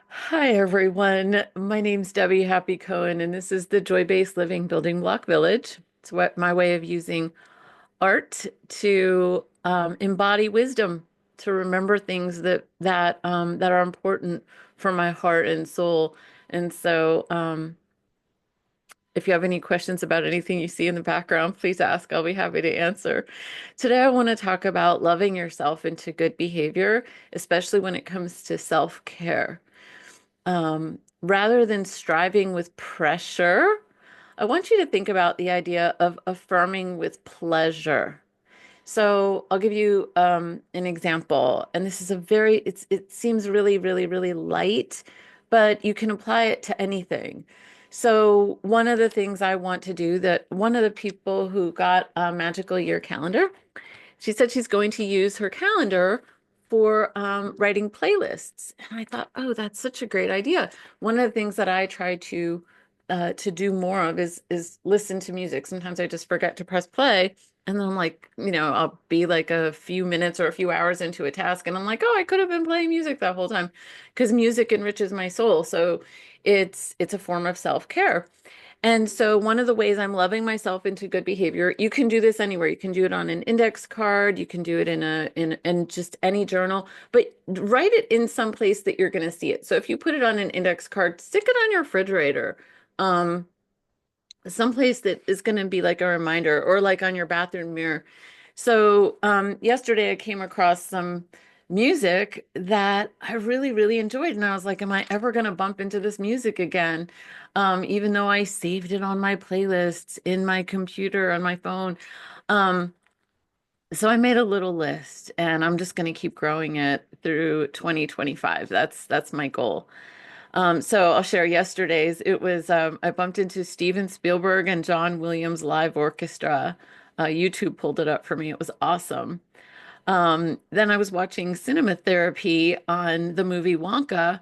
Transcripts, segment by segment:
Hi, everyone. My name's Debbie Happy Cohen, and this is the Joy-Based Living Building Block Village. It's what my way of using art to embody wisdom, to remember things that are important for my heart and soul. And so, if you have any questions about anything you see in the background, please ask. I'll be happy to answer. Today, I want to talk about loving yourself into good behavior, especially when it comes to self-care. Rather than striving with pressure, I want you to think about the idea of affirming with pleasure. So I'll give you an example, and this is it seems really, really, really light, but you can apply it to anything. So one of the things I want to do that one of the people who got a magical year calendar, she said she's going to use her calendar for writing playlists. And I thought, oh, that's such a great idea. One of the things that I try to do more of is listen to music. Sometimes I just forget to press play. And then I'm like, I'll be like a few minutes or a few hours into a task, and I'm like, oh, I could have been playing music that whole time because music enriches my soul. So it's a form of self-care. And so one of the ways I'm loving myself into good behavior, you can do this anywhere. You can do it on an index card, you can do it in just any journal, but write it in some place that you're going to see it. So if you put it on an index card, stick it on your refrigerator. Um, Someplace that is going to be like a reminder, or like on your bathroom mirror. So yesterday I came across some music that I really, really enjoyed. And I was like, am I ever going to bump into this music again? Even though I saved it on my playlists in my computer, on my phone. Um, so I made a little list, and I'm just going to keep growing it through 2025. That's my goal. So I'll share yesterday's. It was I bumped into Steven Spielberg and John Williams live orchestra. YouTube pulled it up for me. It was awesome. Then I was watching Cinema Therapy on the movie Wonka,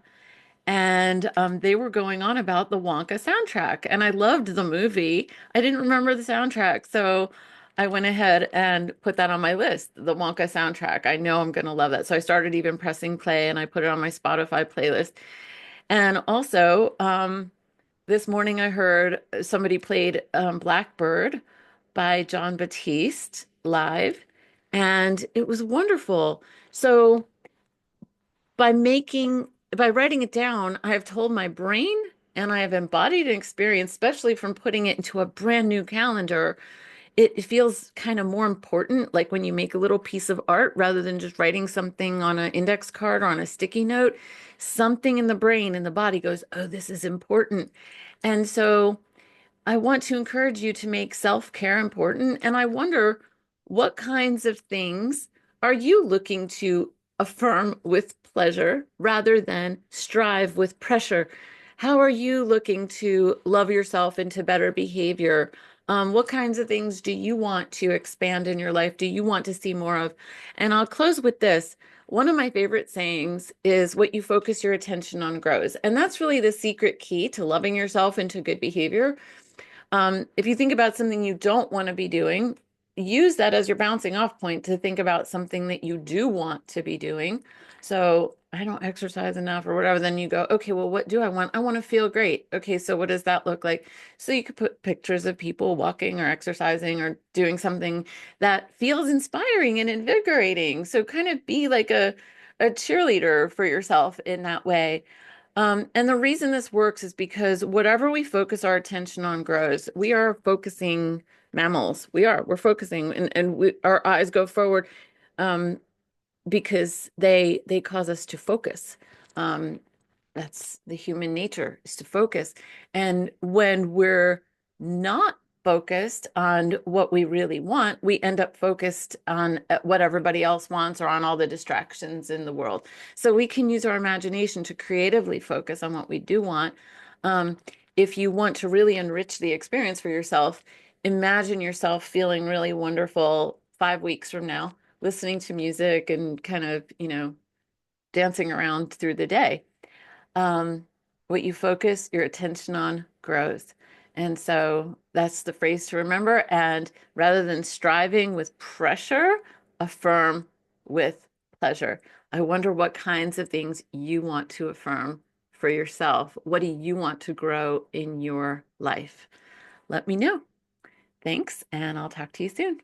and they were going on about the Wonka soundtrack. And I loved the movie. I didn't remember the soundtrack, so I went ahead and put that on my list, the Wonka soundtrack. I know I'm going to love that. So I started even pressing play, and I put it on my Spotify playlist. And also, this morning I heard somebody played Blackbird by John Batiste live, and it was wonderful. So by writing it down, I have told my brain and I have embodied an experience, especially from putting it into a brand new calendar. It feels kind of more important, like when you make a little piece of art rather than just writing something on an index card or on a sticky note. Something in the brain and the body goes, oh, this is important. And so I want to encourage you to make self-care important. And I wonder, what kinds of things are you looking to affirm with pleasure rather than strive with pressure? How are you looking to love yourself into better behavior? What kinds of things do you want to expand in your life? Do you want to see more of? And I'll close with this. One of my favorite sayings is what you focus your attention on grows. And that's really the secret key to loving yourself into good behavior. If you think about something you don't want to be doing, use that as your bouncing off point to think about something that you do want to be doing. So I don't exercise enough or whatever. Then you go, okay, well, what do I want? I want to feel great. Okay, so what does that look like? So you could put pictures of people walking or exercising or doing something that feels inspiring and invigorating. So kind of be like a cheerleader for yourself in that way. And the reason this works is because whatever we focus our attention on grows. We are focusing mammals. We're focusing, and our eyes go forward um, because they cause us to focus. Um, that's the human nature, is to focus. And when we're not focused on what we really want, we end up focused on what everybody else wants or on all the distractions in the world. So we can use our imagination to creatively focus on what we do want. Um, if you want to really enrich the experience for yourself, imagine yourself feeling really wonderful 5 weeks from now, listening to music and kind of, dancing around through the day. What you focus your attention on grows. And so that's the phrase to remember. And rather than striving with pressure, affirm with pleasure. I wonder what kinds of things you want to affirm for yourself? What do you want to grow in your life? Let me know. Thanks, and I'll talk to you soon.